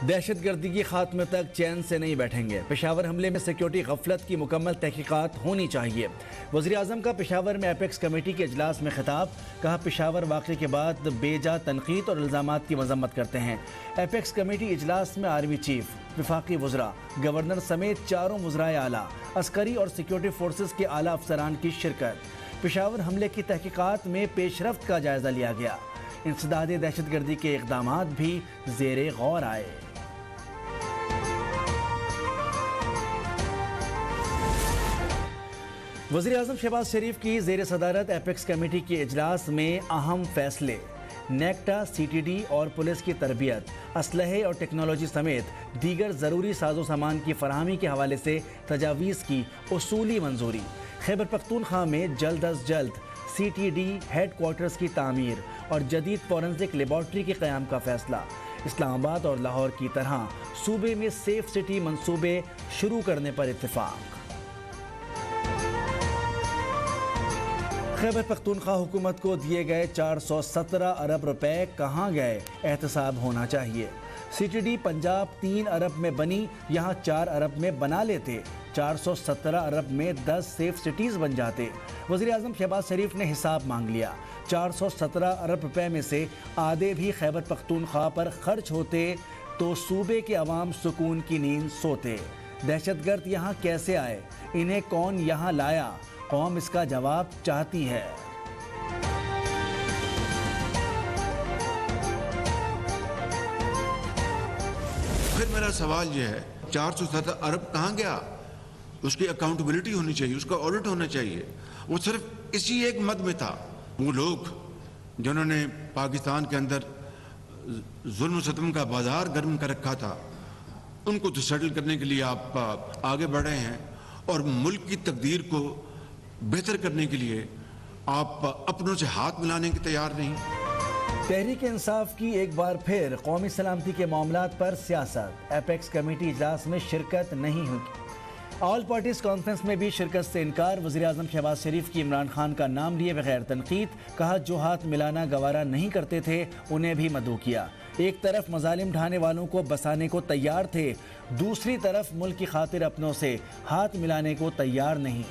दहशतगर्दी की खात्मे तक चैन से नहीं बैठेंगे। पेशावर हमले में सिक्योरिटी गफलत की मुकम्मल तहकीकात होनी चाहिए। वज़ीर आज़म का पेशावर में एपेक्स कमेटी के इजलास में खिताब। कहा, पेशावर वाक़े के बाद बेजा तनकीद और इल्ज़ामात की मजम्मत करते हैं। एपेक्स कमेटी इजलास में आर्मी चीफ, वफाकी वज़रा, गवर्नर समेत चारों वज़राए आला, अस्करी और सिक्योरिटी फोर्सेस के आला अफसरान की शिरकत। पेशावर हमले की तहकीकात में पेशरफ्त का जायज़ा लिया गया। इंसदाद दहशतगर्दी के इक़दामात भी ज़ेरे गौर आए। वज़ीर आज़म शहबाज शरीफ की ज़ेर सदारत एपेक्स कमेटी के इजलास में अहम फैसले। नेक्टा, CTD और पुलिस की तरबियत, असलहे और टेक्नोलॉजी समेत दीगर ज़रूरी साजो सामान की फराहमी के हवाले से तजावीज़ की उसूली मंजूरी। खैबर पख्तूनख्वा में जल्द अज जल्द CTD हेड क्वार्टर्स की तामीर और जदीद फॉरेंसिक लेबॉर्ट्री के क़याम का फैसला। इस्लामाबाद और लाहौर की तरह सूबे में सेफ सिटी मंसूबे शुरू करने पर इत्तेफाक। खैबर पख्तूनख्वा हुकूमत को दिए गए 417 अरब रुपए कहाँ गए, एहतसाब होना चाहिए। CTD पंजाब 3 अरब में बनी, यहाँ 4 अरब में बना लेते। 417 अरब में 10 सेफ सिटीज़ बन जाते। वज़ीर आज़म शहबाज शरीफ ने हिसाब मांग लिया। 417 अरब रुपए में से आधे भी खैबर पख्तूनख्वा पर खर्च होते तो सूबे के अवाम सुकून की नींद सोते। दहशतगर्द यहाँ कैसे आए, इन्हें कौन यहाँ लाया, कौम इसका जवाब चाहती है। फिर मेरा सवाल यह है, 417 अरब कहाँ गया? उसकी अकाउंटेबिलिटी होनी चाहिए, उसका ऑडिट होना चाहिए। वो सिर्फ इसी एक मद में था। वो लोग जिन्होंने पाकिस्तान के अंदर जुल्म सतम का बाजार गर्म कर रखा था, उनको तो सेटल करने के लिए आप आगे बढ़े हैं, और मुल्क की तकदीर को बेहतर करने के लिए आप अपनों से हाथ मिलाने के तैयार नहीं। तहरीक इंसाफ की एक बार फिर कौमी सलामती के मामलात पर सियासत। एपेक्स कमेटी इजलास में शिरकत नहीं हुई। ऑल पार्टीज कॉन्फ्रेंस में भी शिरकत से इनकार। वज़ीर आज़म शहबाज शरीफ की इमरान खान का नाम लिए बगैर तनकीद। कहा, जो हाथ मिलाना गवारा नहीं करते थे उन्हें भी मदऊ किया। एक तरफ मजालिम ढाने वालों को बसाने को तैयार थे, दूसरी तरफ मुल्क की खातिर अपनों से हाथ मिलाने को तैयार नहीं।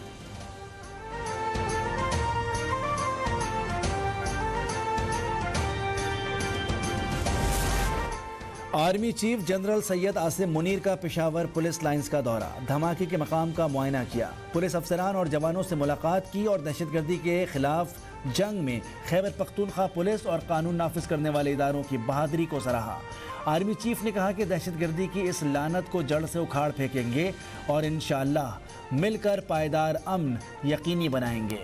Army chief general Syed Asim Munir का पेशावर पुलिस लाइंस का दौरा। धमाके के मकाम का मुआयना किया। पुलिस अफसरान और जवानों से मुलाकात की और दहशतगर्दी के खिलाफ जंग में खैबर पख्तूनख्वा पुलिस और कानून नाफिज करने वाले इदारों की बहादुरी को सराहा। आर्मी चीफ ने कहा कि दहशतगर्दी की इस लानत को जड़ से उखाड़ फेंकेंगे और इंशाअल्लाह मिलकर पायदार अमन यकीनी बनाएंगे।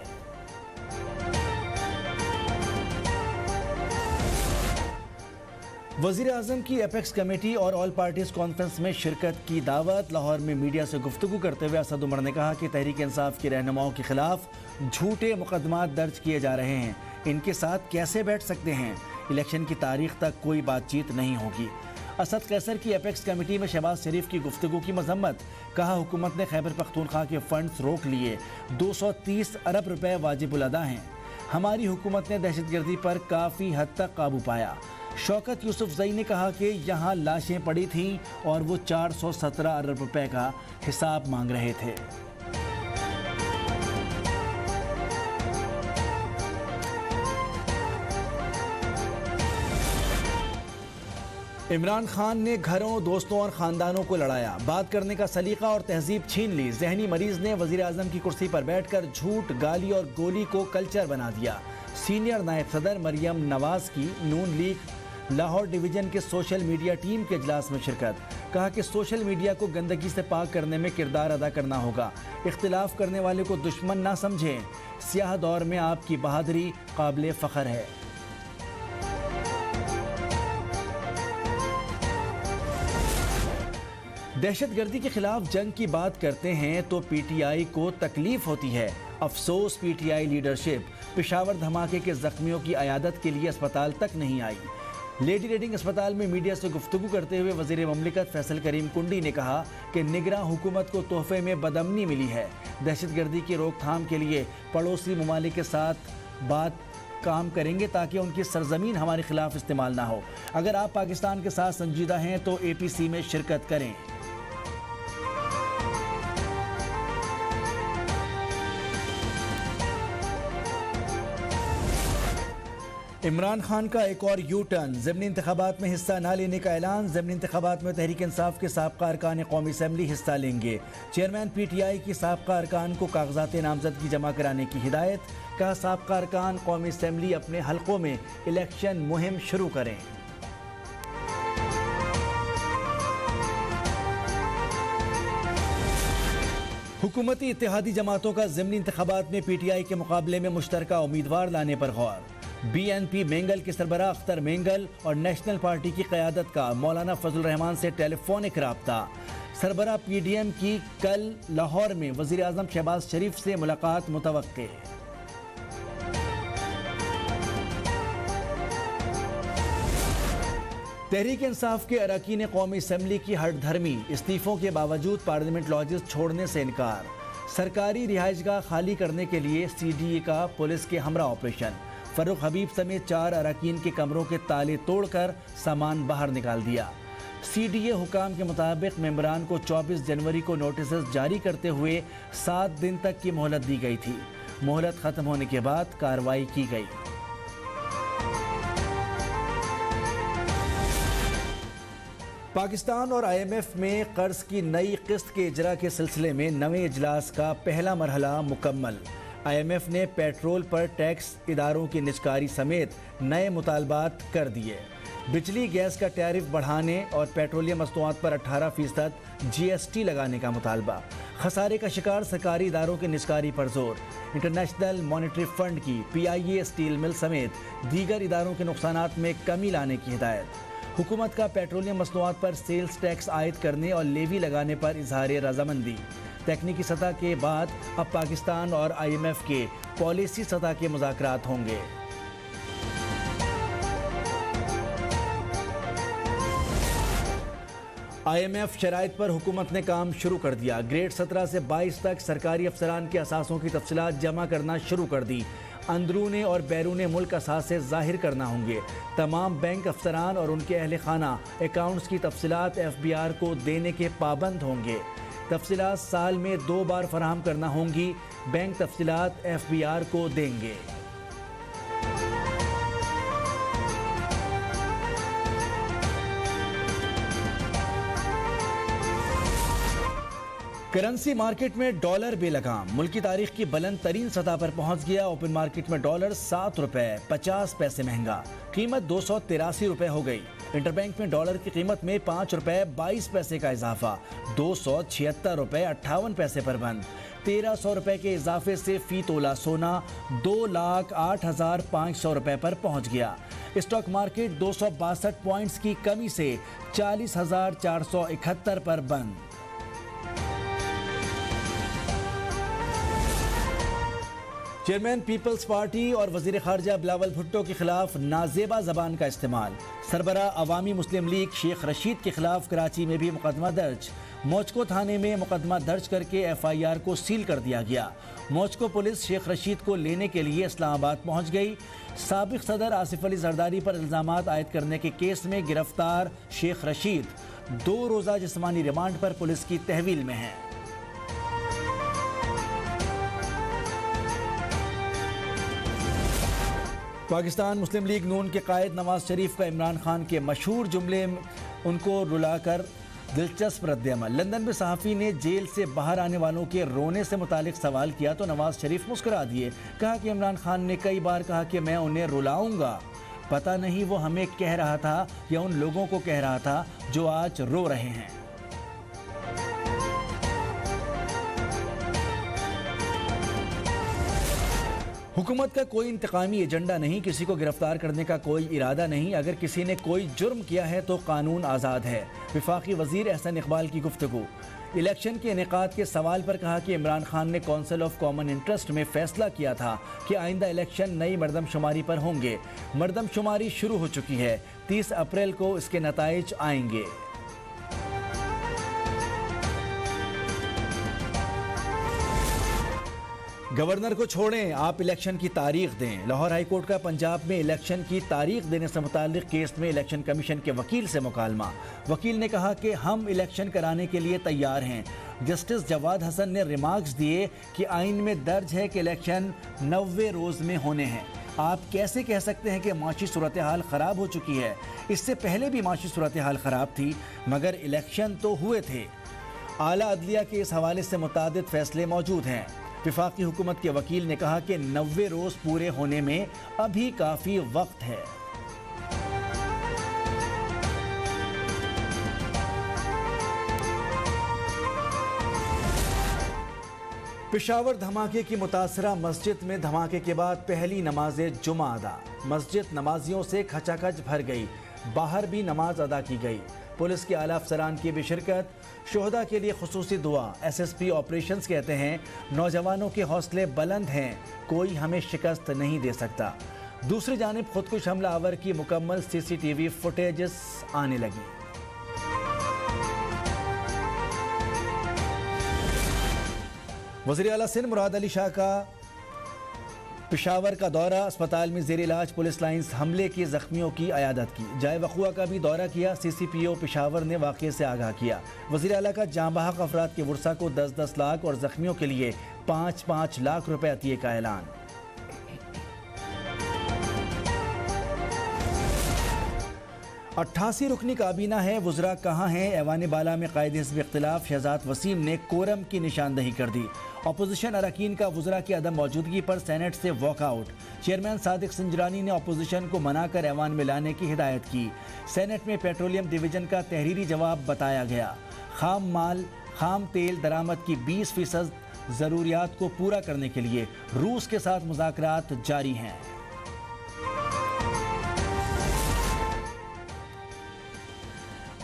वज़ीर आज़म की एपेक्स कमेटी और ऑल पार्टीज कॉन्फ्रेंस में शिरकत की दावत। लाहौर में मीडिया से गुफ्तगू करते हुए असद उमर ने कहा कि तहरीक इंसाफ के रहनुमाओं के खिलाफ झूठे मुकदमात दर्ज किए जा रहे हैं, इनके साथ कैसे बैठ सकते हैं। इलेक्शन की तारीख तक कोई बातचीत नहीं होगी। असद कैसर की एपेक्स कमेटी में शहबाज शरीफ की गुफ्तगू की मजम्मत। कहा, हुकूमत ने खैबर पख्तूनख्वा के फंड्स रोक लिए, 230 अरब रुपए वाजिबुल अदा हैं। हमारी हुकूमत ने दहशतगर्दी पर काफ़ी हद तक काबू पाया। शौकत यूसुफजई ने कहा कि यहाँ लाशें पड़ी थीं और वो 417 अरब रुपए का हिसाब मांग रहे थे। इमरान खान ने घरों, दोस्तों और ख़ानदानों को लड़ाया। बात करने का सलीका और तहजीब छीन ली। जहनी मरीज ने वज़ीर आज़म की कुर्सी पर बैठकर झूठ, गाली और गोली को कल्चर बना दिया। सीनियर नायब सदर मरियम नवाज की नून लीग लाहौर डिवीज़न के सोशल मीडिया टीम के इजलास में शिरकत। कहा कि सोशल मीडिया को गंदगी से पाक करने में किरदार अदा करना होगा। इख्तिलाफ करने वाले को दुश्मन ना समझें। स्याह दौर में आपकी बहादुरी काबिल फ़ख्र है। दहशतगर्दी के खिलाफ जंग की बात करते हैं तो PTI को तकलीफ होती है। अफसोस PTI लीडरशिप पेशावर धमाके के जख्मियों की अयादत के लिए अस्पताल तक नहीं आई। लेडी रेडिंग अस्पताल में मीडिया से गुफ्तगू करते हुए वज़ीर ममलिकत फैसल करीम कुंडी ने कहा कि निगरां हुकूमत को तोहफे में बदअमनी मिली है। दहशतगर्दी की रोकथाम के लिए पड़ोसी ममालिक के साथ बात काम करेंगे ताकि उनकी सरजमीन हमारे खिलाफ इस्तेमाल ना हो। अगर आप पाकिस्तान के साथ संजीदा हैं तो APC में शिरकत करें। इमरान खान का एक और यू टर्न, ज़िमनी इंतखाबात में हिस्सा न लेने का ऐलान। ज़िमनी इंतखाबात में तहरीक इंसाफ के साबका अरकान कौमी असम्बली हिस्सा लेंगे। चेयरमैन PTI की साबका अरकान को कागजात नामजदगी जमा कराने की हिदायत। कहा साबका अरकान कौमी असम्बली अपने हलकों में इलेक्शन मुहिम शुरू करें। हुकूमती इत्तेहादी जमातों का ज़िमनी इंतखाबात में PTI के मुकाबले में मुश्तरका उम्मीदवार लाने पर गौर। BNP मेंगल के सरबराह अख्तर मेंगल और नेशनल पार्टी की क़यादत का मौलाना फजल रहमान से टेलीफोनिक राब्ता। सरबराह PDM की कल लाहौर में वज़ीर आज़म शहबाज शरीफ से मुलाकात मुतवक्के। तहरीक इंसाफ के अरकान कौमी असम्बली की हठधर्मी, इस्तीफ़ों के बावजूद पार्लियामेंट लॉजेस छोड़ने से इनकार। सरकारी रिहाइशगाह खाली करने के लिए CDA का पुलिस के हमरा ऑपरेशन। फरूक हबीब समेत 4 अरकान के कमरों के ताले तोड़कर सामान बाहर निकाल दिया। CDA हुकाम के मुताबिक मेंबरान को 24 जनवरी को नोटिस जारी करते हुए 7 दिन तक की मोहलत दी गई थी। मोहलत ख़त्म होने के बाद कार्रवाई की गई। पाकिस्तान और IMF में कर्ज की नई किस्त के इजरा के सिलसिले में नवे इजलास का पहला मरहला मुकम्मल। IMF ने पेट्रोल पर टैक्स इदारों की निजकारी समेत नए मुतालबात कर दिए। बिजली गैस का टैरिफ बढ़ाने और पेट्रोलियम मसनूआत पर 18% GST लगाने का मुतालबा। खसारे का शिकार सरकारी इदारों की निजकारी पर जोर। इंटरनेशनल मॉनेटरी फंड की PIA स्टील मिल समेत दीगर इदारों के नुकसानात में कमी लाने की हिदायत। हुकूमत का पेट्रोलियम मसनूआत पर सेल्स टैक्स आयद करने और लेवी लगाने पर इजहार रजामंदी। तकनीकी सतह के बाद अब पाकिस्तान और IMF के पॉलिसी सतह के मुज़ाकरात होंगे। IMF शराइत पर हुकूमत ने काम शुरू कर दिया। ग्रेड 17 से 22 तक सरकारी अफसरान के असासों की तफसीलात जमा करना शुरू कर दी। अंदरूने और बैरूने मुल्क असासे ज़ाहिर करना होंगे। तमाम बैंक अफसरान और उनके अहल खाना अकाउंट्स की तफसीलात FBR को देने के पाबंद होंगे। तफसीलात साल में 2 बार फराहम करना होंगी। बैंक तफसीलात FBR को देंगे। करेंसी मार्केट में डॉलर बेलगाम, मुल्क की तारीख की बुलंद तरीन सतह पर पहुंच गया। ओपन मार्केट में डॉलर 7 रुपए 50 पैसे महंगा, कीमत 283 रुपए हो गई। इंटरबैंक में डॉलर की कीमत में 5 रुपए 22 पैसे का इजाफा, 276 रुपए 58 पैसे पर बंद। 1300 रुपए के इजाफे से फी तोला सोना 2,08,500 रुपए पर पहुंच गया। स्टॉक मार्केट 262 पॉइंट्स की कमी से 40,471 पर बंद। चेयरमैन पीपल्स पार्टी और वजीर खारजा बिलावल भुट्टो के खिलाफ नाजेबा जबान का इस्तेमाल। सरबराह अवामी मुस्लिम लीग शेख रशीद के खिलाफ कराची में भी मुकदमा दर्ज। मोचको थाने में मुकदमा दर्ज करके FIR को सील कर दिया गया। मोचको पुलिस शेख रशीद को लेने के लिए इस्लामाबाद पहुंच गई। साबिक सदर आसिफ अली जरदारी पर इल्जामात आयद करने के केस में गिरफ्तार शेख रशीद 2 रोज़ा जिस्मानी रिमांड पर पुलिस की तहवील में है। पाकिस्तान मुस्लिम लीग नून के कायद नवाज शरीफ का इमरान खान के मशहूर जुमले उनको रुलाकर दिलचस्प रद्द-ए-अमल। लंदन में सहाफ़ी ने जेल से बाहर आने वालों के रोने से मुतालिक सवाल किया तो नवाज शरीफ मुस्कुरा दिए। कहा कि इमरान खान ने कई बार कहा कि मैं उन्हें रुलाऊंगा। पता नहीं वो हमें कह रहा था या उन लोगों को कह रहा था जो आज रो रहे हैं। हुकूमत का कोई इंतकामी एजेंडा नहीं, किसी को गिरफ्तार करने का कोई इरादा नहीं। अगर किसी ने कोई जुर्म किया है तो कानून आज़ाद है। वफाकी वजीर एहसन इकबाल की गुफ्तगू। इलेक्शन के इनेकाद के सवाल पर कहा कि इमरान खान ने काउंसिल ऑफ कॉमन इंटरेस्ट में फैसला किया था कि आइंदा इलेक्शन नई मरदमशुमारी पर होंगे। मरदमशुमारी शुरू हो चुकी है, 30 अप्रैल को इसके नताइज आएंगे। गवर्नर को छोड़ें, आप इलेक्शन की तारीख दें। लाहौर हाईकोर्ट का पंजाब में इलेक्शन की तारीख देने से मुताल्लिक केस में इलेक्शन कमीशन के वकील से मुकालमा। वकील ने कहा कि हम इलेक्शन कराने के लिए तैयार हैं। जस्टिस जवाद हसन ने रिमार्क्स दिए कि आइन में दर्ज है कि इलेक्शन 90 रोज़ में होने हैं। आप कैसे कह सकते हैं कि माशी सूरत हाल ख़राब हो चुकी है? इससे पहले भी माशी सूरत हाल ख़राब थी, मगर इलेक्शन तो हुए थे। आला अदलिया के इस हवाले से मुतादिद फैसले मौजूद हैं। वफाकी हुकूमत के वकील ने कहा कि 90 रोज़ पूरे होने में अभी काफ़ी वक्त है। पेशावर धमाके की मुतासरा मस्जिद में धमाके के बाद पहली नमाज जुमा अदा। मस्जिद नमाजियों से खचाखच भर गई, बाहर भी नमाज अदा की गई। पुलिस के आला अफसरान की भी शिरकत। शोहदा के लिए खुसूसी दुआ। SSP ऑपरेशंस कहते हैं नौजवानों के हौसले बुलंद हैं, कोई हमें शिकस्त नहीं दे सकता। दूसरी जानिब खुदकुश हमला आवर की मुकम्मल CCTV फुटेजेस आने लगी। वज़ीर आला सिंध मुराद अली शाह का पेशावर का दौरा। अस्पताल में ज़ेर इलाज पुलिस लाइन्स हमले के ज़ख्मियों की अयादत की। जाए वक़ुआ का भी दौरा किया। CCPO पेशावर ने वाक़े से आगाह किया। वज़ीर आला का जाँ बहक अफराद के वर्सा को 10-10 लाख और ज़ख्मियों के लिए 5-5 लाख रुपए अतिये का ऐलान। अट्ठासी रुकनी काबीना है, वज़रा कहाँ हैं? ऐवान बाला में कायदे हिज़्ब इख्तिलाफ शहजाद वसीम ने कोरम की निशानदही कर दी। अपोजिशन अरकान का वज़रा की अदम मौजूदगी पर सेनेट से वॉकआउट। चेयरमैन सादिक संजरानी ने अपोजिशन को मनाकर ऐवान में लाने की हिदायत की। सेनेट में पेट्रोलियम डिवीज़न का तहरीरी जवाब बताया गया। खाम तेल दरामद की 20% ज़रूरियात को पूरा करने के लिए रूस के साथ मुज़ाकरात जारी हैं।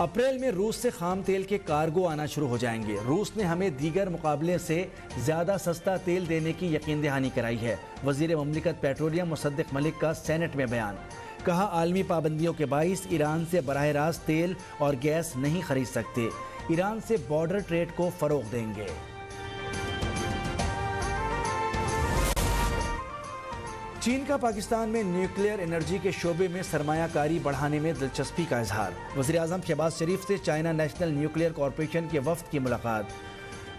अप्रैल में रूस से खाम तेल के कार्गो आना शुरू हो जाएंगे। रूस ने हमें दीगर मुकाबले से ज़्यादा सस्ता तेल देने की यकीन दहानी कराई है। वज़ीर ममलिकत पेट्रोलियम मुसद्दिक मलिक का सेनेट में बयान। कहा आलमी पाबंदियों के बाइस ईरान से बराह रास्त तेल और गैस नहीं खरीद सकते। ईरान से बॉर्डर ट्रेड को फ़रोग़ देंगे। चीन का पाकिस्तान में न्यूक्लियर एनर्जी के शोबे में सरमायाकारी बढ़ाने में दिलचस्पी का इजहार। वज़ीर आज़म शहबाज शरीफ से चाइना नेशनल न्यूक्लियर कॉरपोरेशन के वफ़द की मुलाकात।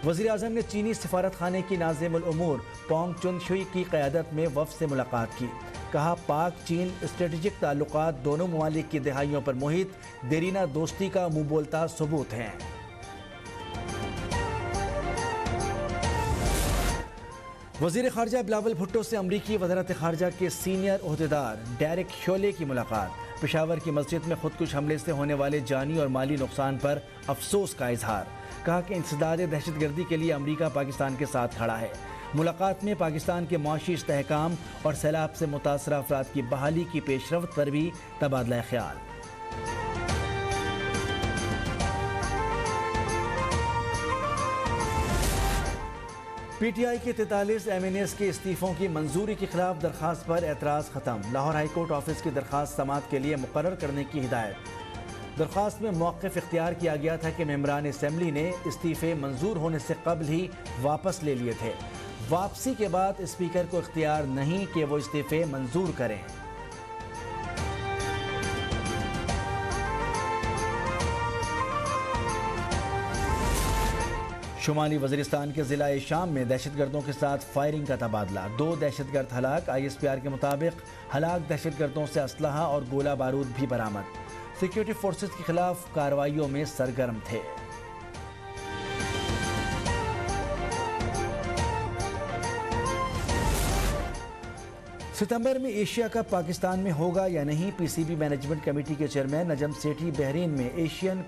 वज़ीर आज़म ने चीनी सफारत खाने की नाज़िमुल उमूर पोंग चुनशुई की क़यादत में वफ़द से मुलाकात की। कहा पाक चीन स्ट्रेटजिक ताल्लुकात दोनों ममालिक की दहाइयों पर मुहित देरीना दोस्ती का मुँह बोलता सबूत हैं। वज़ीर ख़ारजा बिलावल भुट्टो से अमरीकी वज़ारत ख़ारजा के सीनियर ओहदेदार डेरेक शोले की मुलाकात। पेशावर की मस्जिद में खुदकुश हमले से होने वाले जानी और माली नुकसान पर अफसोस का इजहार। कहा कि इंसदाद दहशतगर्दी के लिए अमरीका पाकिस्तान के साथ खड़ा है। मुलाकात में पाकिस्तान के मुआशी इस्तेहकाम और सैलाब से मुतासरा अफराद की बहाली की पेशरफ्त पर भी तबादला ख्याल। PTI के 43 MNAs के इस्तीफ़ों की मंजूरी के खिलाफ दरख्वास्त पर एतराज़ ख़त्म। लाहौर हाईकोर्ट ऑफिस की दरख्वास्त समाअत के लिए मुकर्रर करने की हिदायत। दरख्वास्त में मौक़िफ़ इख्तियार किया गया था कि मेंबरान असम्बली ने इस्तीफ़े मंजूर होने से कबल ही वापस ले लिए थे। वापसी के बाद स्पीकर को इख्तियार नहीं कि वो इस्तीफ़े मंजूर करें। शुमाली वज़ीरिस्तान के ज़िला शाम में दहशतगर्दों के साथ फायरिंग का तबादला। 2 दहशतगर्द हलाक। ISPR के मुताबिक हलाक दहशतगर्दों से असलहा और गोला बारूद भी बरामद। सिक्योरिटी फोर्सेस के खिलाफ कार्रवाइयों में सरगर्म थे। सितंबर में एशिया कप पाकिस्तान में होगा या नहीं? PCB मैनेजमेंट कमेटी के चेयरमैन नजम सेठी बहरीन में एशियन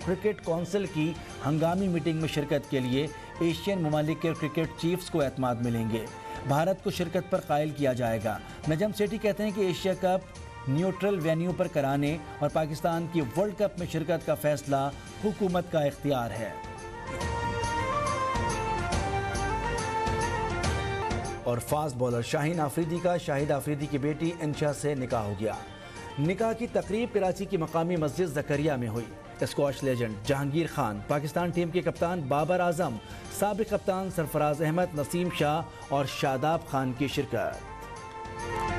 क्रिकेट कौंसिल की हंगामी मीटिंग में शिरकत के लिए एशियन ममालिक के क्रिकेट चीफ्स को एतमाद मिलेंगे। भारत को शिरकत पर कायल किया जाएगा। नजम सेठी कहते हैं कि एशिया कप न्यूट्रल वेन्यू पर कराने और पाकिस्तान की वर्ल्ड कप में शिरकत का फैसला हुकूमत का इख्तियार है। और फास्ट बॉलर शाहीन आफरीदी का शाहिद आफरीदी की बेटी इंशा से निकाह हो गया। निकाह की तकरीब कराची की मकामी मस्जिद जकरिया में हुई। Squash legend Jahangir Khan, Pakistan team के कप्तान बाबर आजम, साबिक कप्तान सरफराज अहमद, नसीम शाह और शादाब खान की शिरकत।